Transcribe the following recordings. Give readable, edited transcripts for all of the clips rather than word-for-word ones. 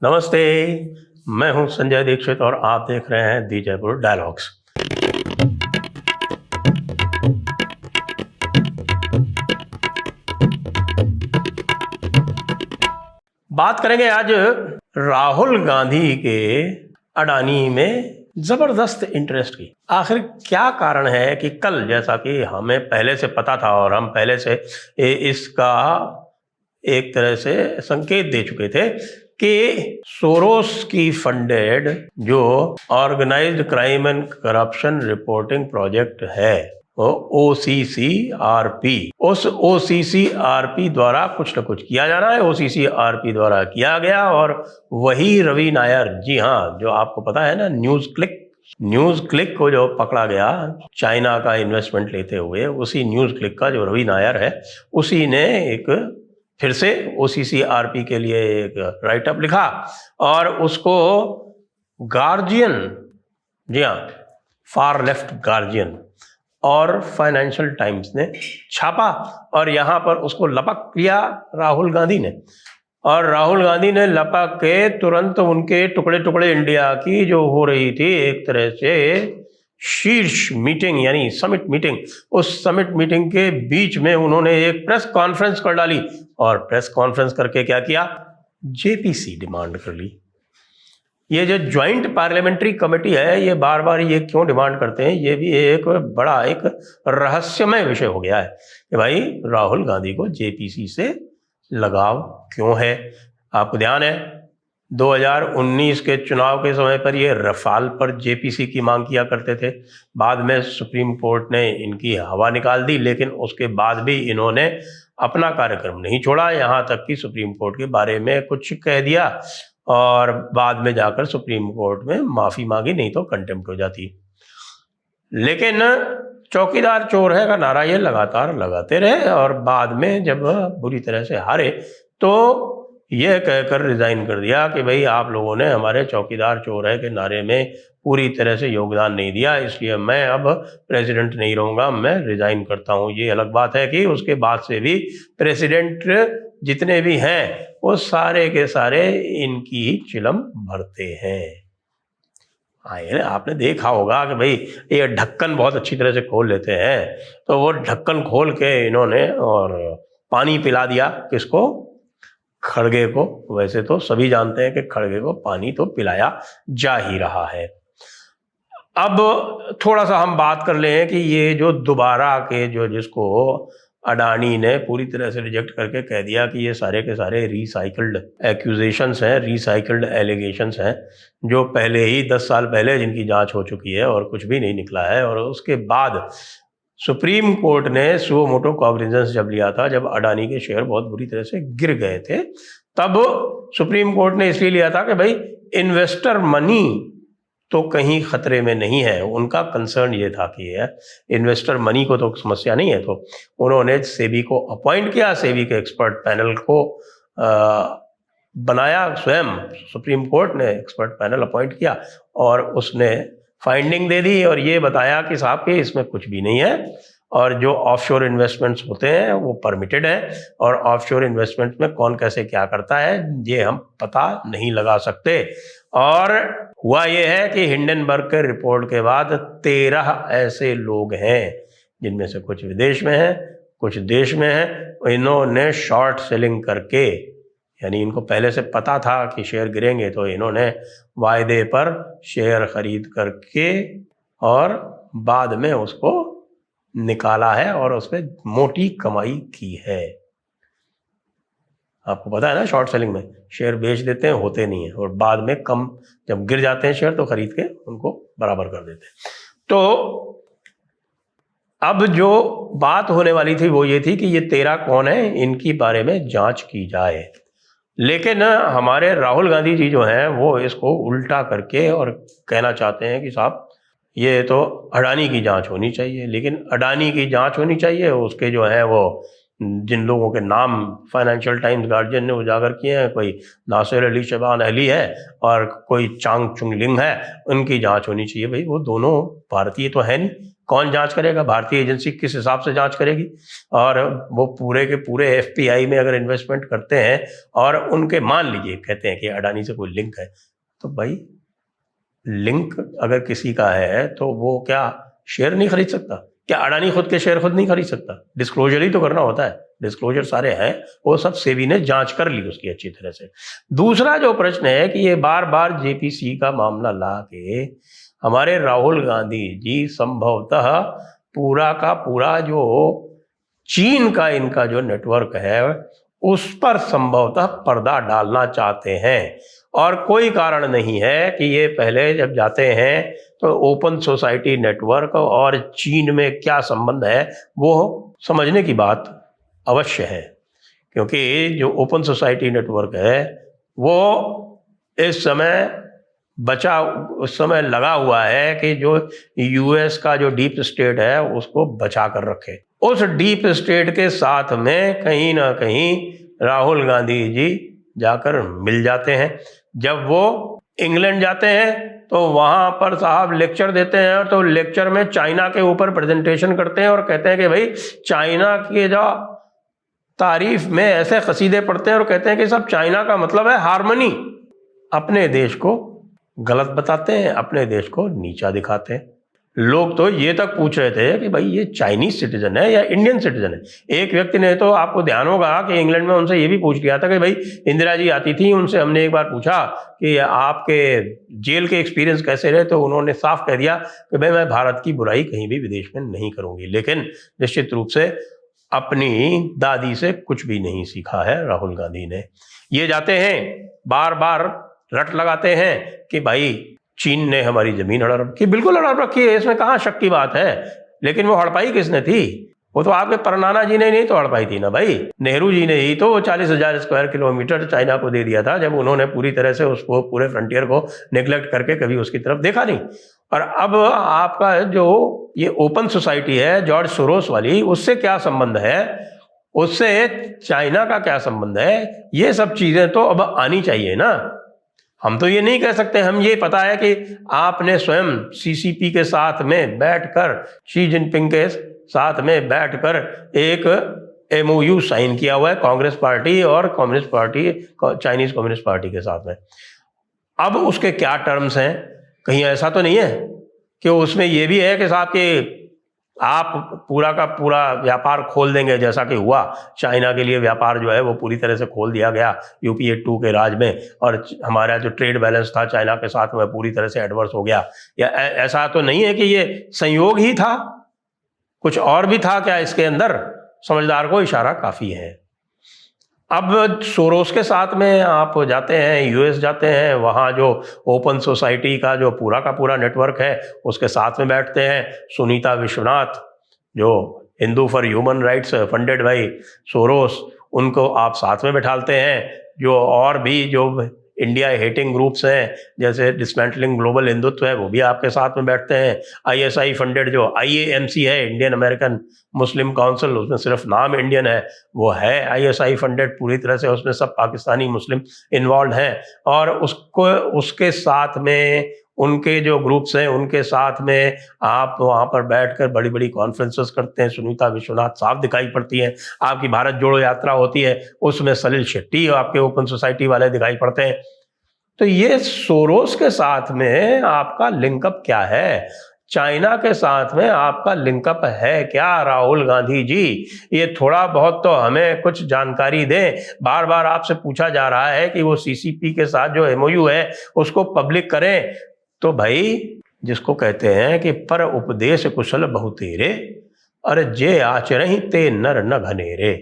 नमस्ते, मैं हूं संजय दीक्षित और आप देख रहे हैं दी जयपुर डायलॉग्स। बात करेंगे आज राहुल गांधी के अडानी में जबरदस्त इंटरेस्ट की। आखिर क्या कारण है कि कल, जैसा कि हमें पहले से पता था और हम पहले से इसका एक तरह से संकेत दे चुके थे कि सोरोस की फंडेड जो organised crime and corruption reporting project है, वो OCCRP, उस OCCRP द्वारा कुछ न कुछ किया जा रहा है। OCCRP द्वारा किया गया और वही रवि नायर, जी हाँ, जो आपको पता है ना, न्यूज क्लिक को जो पकड़ा गया चाइना का इन्वेस्टमेंट लेते हुए, उसी न्यूज क्लिक का जो रवि नायर है, उसी ने एक फिर से OCCRP के लिए एक राइटअप लिखा और उसको गार्जियन, जी हाँ, फार लेफ्ट गार्जियन और फाइनेंशियल टाइम्स ने छापा और यहाँ पर उसको लपक लिया राहुल गांधी ने। और राहुल गांधी ने लपक के तुरंत उनके टुकड़े टुकड़े इंडिया की जो हो रही थी एक तरह से शीर्ष मीटिंग यानी समिट मीटिंग, उस समिट मीटिंग के बीच में उन्होंने एक प्रेस कॉन्फ्रेंस कर डाली और प्रेस कॉन्फ्रेंस करके क्या किया, JPC डिमांड कर ली। ये जो ज्वाइंट पार्लियामेंट्री कमेटी है, ये बार बार ये क्यों डिमांड करते हैं, ये भी एक बड़ा एक रहस्यमय विषय हो गया है कि भाई राहुल गांधी को JPC से लगाव क्यों है। आपको ध्यान है 2019 के चुनाव के समय पर ये रफाल पर JPC की मांग किया करते थे। बाद में सुप्रीम कोर्ट ने इनकी हवा निकाल दी, लेकिन उसके बाद भी इन्होंने अपना कार्यक्रम नहीं छोड़ा, यहाँ तक कि सुप्रीम कोर्ट के बारे में कुछ कह दिया और बाद में जाकर सुप्रीम कोर्ट में माफी मांगी, नहीं तो कंटेम्प्ट हो जाती। लेकिन चौकीदार चोर है का नारा ये लगातार लगाते रहे और बाद में जब बुरी तरह से हारे तो यह कहकर रिजाइन कर दिया कि भाई आप लोगों ने हमारे चौकीदार चोर है के नारे में पूरी तरह से योगदान नहीं दिया, इसलिए मैं अब प्रेसिडेंट नहीं रहूँगा, मैं रिजाइन करता हूँ। ये अलग बात है कि उसके बाद से भी प्रेसिडेंट जितने भी हैं वो सारे के सारे इनकी ही चिलम भरते हैं। आपने देखा होगा कि भाई ये ढक्कन बहुत अच्छी तरह से खोल लेते हैं, तो वो ढक्कन खोल के इन्होंने और पानी पिला दिया किसको, खड़गे को। वैसे तो सभी जानते हैं कि खड़गे को पानी तो पिलाया जा ही रहा है। अब थोड़ा सा हम बात कर लें कि ये जो दोबारा के जो जिसको अडानी ने पूरी तरह से रिजेक्ट करके कह दिया कि ये सारे के सारे रिसाइकल्ड एक्यूजेशंस हैं, रिसाइकल्ड एलिगेशंस हैं, जो पहले ही 10 साल पहले जिनकी जांच हो चुकी है और कुछ भी नहीं निकला है। और उसके बाद सुप्रीम कोर्ट ने सुओ मोटो कॉग्निजेंस जब लिया था, जब अडानी के शेयर बहुत बुरी तरह से गिर गए थे, तब सुप्रीम कोर्ट ने इसलिए लिया था कि भाई इन्वेस्टर मनी तो कहीं खतरे में नहीं है। उनका कंसर्न ये था कि इन्वेस्टर मनी को तो समस्या नहीं है, तो उन्होंने सेबी को अपॉइंट किया, सेबी के एक्सपर्ट पैनल को बनाया, स्वयं सुप्रीम कोर्ट ने एक्सपर्ट पैनल अपॉइंट किया और उसने फाइंडिंग दे दी और ये बताया कि साहब कि इसमें कुछ भी नहीं है और जो ऑफशोर इन्वेस्टमेंट्स होते हैं वो परमिटेड है और ऑफशोर इन्वेस्टमेंट में कौन कैसे क्या करता है ये हम पता नहीं लगा सकते। और हुआ ये है कि हिंडनबर्ग के रिपोर्ट के बाद 13 ऐसे लोग हैं जिनमें से कुछ विदेश में हैं, कुछ देश में हैं, इन्होंने शॉर्ट सेलिंग करके, यानी इनको पहले से पता था कि शेयर गिरेंगे, तो इन्होंने वायदे पर शेयर खरीद करके और बाद में उसको निकाला है और उस पर मोटी कमाई की है। आपको पता है ना, शॉर्ट सेलिंग में शेयर बेच देते हैं, होते नहीं है, और बाद में कम जब गिर जाते हैं शेयर तो खरीद के उनको बराबर कर देते हैं। तो अब जो बात होने वाली थी वो ये थी कि ये 13 कौन है, इनकी बारे में जांच की जाए। लेकिन हमारे राहुल गांधी जी जो हैं वो इसको उल्टा करके और कहना चाहते हैं कि साहब ये तो अडानी की जांच होनी चाहिए। लेकिन अडानी की जांच होनी चाहिए, उसके जो है वो जिन लोगों के नाम फाइनेंशियल टाइम्स गार्जियन ने उजागर किए हैं, कोई नासिर अली शबान अली है और कोई चांग चुंग लिंग है, उनकी जांच होनी चाहिए। भाई वो दोनों भारतीय तो है नहीं, कौन जांच करेगा? भारतीय एजेंसी किस हिसाब से जांच करेगी? और वो पूरे के पूरे एफपीआई में अगर इन्वेस्टमेंट करते हैं और उनके मान लीजिए कहते हैं कि अडानी से कोई लिंक है, तो भाई लिंक अगर किसी का है तो वो क्या शेयर नहीं खरीद सकता? क्या अडानी खुद के शेयर खुद नहीं खरीद सकता? डिस्क्लोजर ही तो करना होता है, डिस्क्लोजर सारे हैं, वो सब सेबी ने जांच कर ली उसकी अच्छी तरह से। दूसरा जो प्रश्न है कि ये बार बार जेपीसी का मामला ला के हमारे राहुल गांधी जी संभवतः पूरा का पूरा जो चीन का इनका जो नेटवर्क है उस पर संभवतः पर्दा डालना चाहते हैं, और कोई कारण नहीं है कि ये पहले जब जाते हैं तो ओपन सोसाइटी नेटवर्क और चीन में क्या संबंध है वो समझने की बात अवश्य है। क्योंकि जो ओपन सोसाइटी नेटवर्क है वो इस समय उस समय लगा हुआ है कि जो यूएस का जो डीप स्टेट है उसको बचा कर रखे। उस डीप स्टेट के साथ में कहीं ना कहीं राहुल गांधी जी जाकर मिल जाते हैं। जब वो इंग्लैंड जाते हैं तो वहां पर साहब लेक्चर देते हैं, तो लेक्चर में चाइना के ऊपर प्रेजेंटेशन करते हैं और कहते हैं कि भाई चाइना के जो तारीफ में ऐसे कसीदे पढ़ते हैं और कहते हैं कि सब चाइना का मतलब है हार्मनी। अपने देश को गलत बताते हैं, अपने देश को नीचा दिखाते हैं। लोग तो ये तक पूछ रहे थे कि भाई ये चाइनीज सिटीजन है या इंडियन सिटीजन है। एक व्यक्ति ने तो, आपको ध्यान होगा कि इंग्लैंड में उनसे ये भी पूछ लिया था कि भाई इंदिरा जी आती थी, उनसे हमने एक बार पूछा कि आपके जेल के एक्सपीरियंस कैसे रहे, तो उन्होंने साफ कह दिया कि भाई मैं भारत की बुराई कहीं भी विदेश में नहीं करूंगी। लेकिन निश्चित रूप से अपनी दादी से कुछ भी नहीं सीखा है राहुल गांधी ने। ये जाते हैं बार बार रट लगाते हैं कि भाई चीन ने हमारी जमीन हड़प रखी। बिल्कुल हड़प रखी है, इसमें कहाँ शक की बात है। लेकिन वो हड़पाई किसने थी? वो तो आपके परनाना जी ने नहीं तो हड़पाई थी ना भाई, नेहरू जी ने ही तो 40,000 स्क्वायर किलोमीटर चाइना को दे दिया था, जब उन्होंने पूरी तरह से उसको पूरे फ्रंटियर को नेग्लेक्ट करके कभी उसकी तरफ देखा नहीं। और अब आपका जो ये ओपन सोसाइटी है जॉर्ज सोरोस वाली, उससे क्या संबंध है, उससे चाइना का क्या संबंध है? ये सब चीजें तो अब आनी चाहिए ना। हम तो ये नहीं कह सकते, हम ये पता है कि आपने स्वयं सीसीपी के साथ में बैठकर, शी जिनपिंग के साथ में बैठकर एक एमओयू साइन किया हुआ है कांग्रेस पार्टी और communist party, Chinese communist party के साथ में। अब उसके क्या टर्म्स हैं? कहीं ऐसा तो नहीं है कि उसमें ये भी है कि साहब कि आप पूरा का पूरा व्यापार खोल देंगे, जैसा कि हुआ चाइना के लिए व्यापार जो है वो पूरी तरह से खोल दिया गया यूपीए 2 के राज में, और हमारा जो ट्रेड बैलेंस था चाइना के साथ में पूरी तरह से एडवर्स हो गया। या ऐसा तो नहीं है कि ये संयोग ही था, कुछ और भी था क्या इसके अंदर? समझदार को इशारा काफी है। अब सोरोस के साथ में आप जाते हैं, यूएस जाते हैं, वहाँ जो ओपन सोसाइटी का जो पूरा का पूरा नेटवर्क है उसके साथ में बैठते हैं सुनीता विश्वनाथ, जो Hindu for human rights funded by Soros, उनको आप साथ में बैठालते हैं। जो और भी जो इंडिया हेटिंग ग्रुप्स हैं जैसे डिसमेंटलिंग ग्लोबल हिंदुत्व है, वो भी आपके साथ में बैठते हैं। आईएसआई फंडेड जो आईएएमसी है, इंडियन अमेरिकन मुस्लिम काउंसिल, उसमें सिर्फ नाम इंडियन है, वो है आईएसआई फंडेड पूरी तरह से, उसमें सब पाकिस्तानी मुस्लिम इन्वॉल्व हैं। और उसको उसके साथ में उनके जो ग्रुप्स हैं उनके साथ में आप वहाँ पर बैठकर बड़ी बड़ी कॉन्फ्रेंसेस करते हैं। सुनीता विश्वनाथ साफ दिखाई पड़ती हैं। आपकी भारत जोड़ो यात्रा होती है, उसमें सलिल शेट्टी आपके ओपन सोसाइटी वाले दिखाई पड़ते हैं। तो ये सोरोस के साथ में आपका लिंकअप क्या है? चाइना के साथ में आपका लिंकअप है क्या राहुल गांधी जी? ये थोड़ा बहुत तो हमें कुछ जानकारी दें। बार बार आपसे पूछा जा रहा है कि वो सीसीपी के साथ जो एमओयू है उसको पब्लिक करें। तो भाई जिसको कहते हैं कि पर उपदेश कुशल बहुतेरे, अरे जे आचरहि ते नर न घनेरे।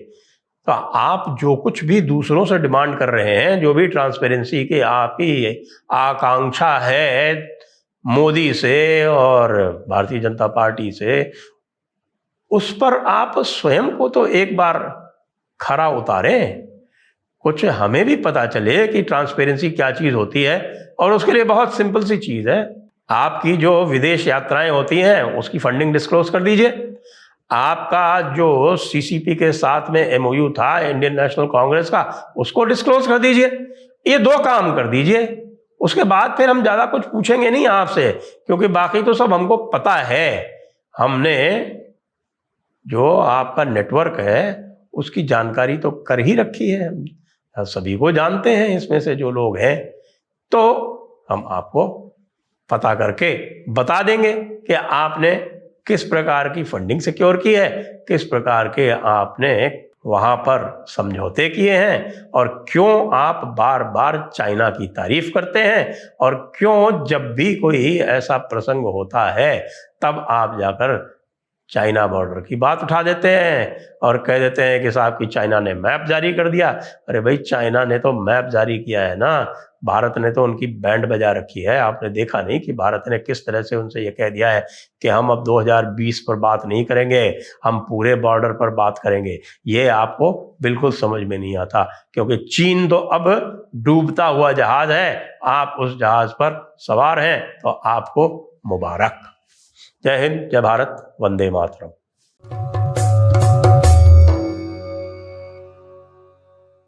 तो आप जो कुछ भी दूसरों से डिमांड कर रहे हैं, जो भी ट्रांसपेरेंसी की आपकी आकांक्षा है मोदी से और भारतीय जनता पार्टी से, उस पर आप स्वयं को तो एक बार खरा उतारें। कुछ हमें भी पता चले कि ट्रांसपेरेंसी क्या चीज होती है। और उसके लिए बहुत सिंपल सी चीज है, आपकी जो विदेश यात्राएं होती हैं उसकी फंडिंग डिस्क्लोज कर दीजिए। आपका जो सीसीपी के साथ में एमओयू था इंडियन नेशनल कांग्रेस का, उसको डिस्क्लोज कर दीजिए। ये 2 काम कर दीजिए, उसके बाद फिर हम ज्यादा कुछ पूछेंगे नहीं आपसे, क्योंकि बाकी तो सब हमको पता है। हमने जो आपका नेटवर्क है उसकी जानकारी तो कर ही रखी है, हम सभी को जानते हैं इसमें से जो लोग हैं, तो हम आपको पता करके बता देंगे कि आपने किस प्रकार की फंडिंग सिक्योर की है, किस प्रकार के आपने वहां पर समझौते किए हैं, और क्यों आप बार बार चाइना की तारीफ करते हैं, और क्यों जब भी कोई ऐसा प्रसंग होता है तब आप जाकर चाइना बॉर्डर की बात उठा देते हैं और कह देते हैं कि साहब कि चाइना ने मैप जारी कर दिया। अरे भाई, चाइना ने तो मैप जारी किया है ना, भारत ने तो उनकी बैंड बजा रखी है। आपने देखा नहीं कि भारत ने किस तरह से उनसे ये कह दिया है कि हम अब 2020 पर बात नहीं करेंगे, हम पूरे बॉर्डर पर बात करेंगे। ये आपको बिल्कुल समझ में नहीं आता, क्योंकि चीन तो अब डूबता हुआ जहाज है, आप उस जहाज पर सवार हैं, तो आपको मुबारक। जय हिंद, जय भारत, वंदे मातरम।